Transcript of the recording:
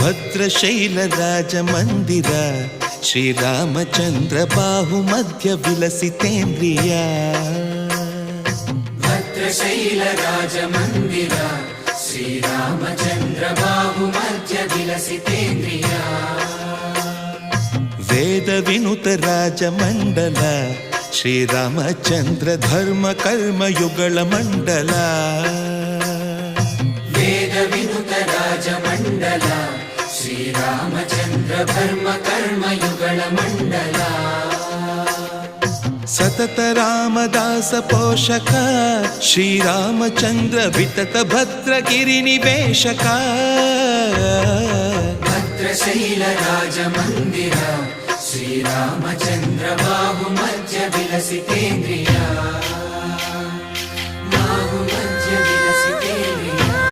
ಭದ್ರಶೈಲ ರಾಜ ಮಂದಿರ ಶ್ರೀರಾಮಚಂದ್ರ ಬಾಹು ಮಧ್ಯ ವಿಲಸಿತೇಂದ್ರಿಯ. ಭದ್ರಶೈಲ ರಾಜ ಮಂದಿರ ಶ್ರೀರಾಮಚಂದ್ರ ಬಾಹು ಮಧ್ಯ ವಿಲಸಿತೇಂದ್ರಿಯ. ವೇದ ವಿನುತ ರಾಜ ಮಂಡಲ ಶ್ರೀರಾಮಚಂದ್ರ ಧರ್ಮ ಕರ್ಮ ಯುಗಳ ಮಂಡಲ. ವೇದ ವಿನುತ ರಾಜ ಮಂಡಲ ಶ್ರೀರಾಮಚಂದ್ರ ಧರ್ಮ ಕರ್ಮ ಯುಗಳ ಮಂಡಲ. ಸತತ ರಾಮದಾಸ ಪೋಷಕ ಶ್ರೀರಾಮಚಂದ್ರ ವಿತತ ಭದ್ರಗಿರಿ ನಿವೇಶಕ. ಭದ್ರಶೈಲ ರಾಜ ಮಂದಿರ ಶ್ರೀರಾಮಚಂದ್ರ ಬಾಹು ಮಧ್ಯ ವಿಲಸಿತೇಂದ್ರಿಯ.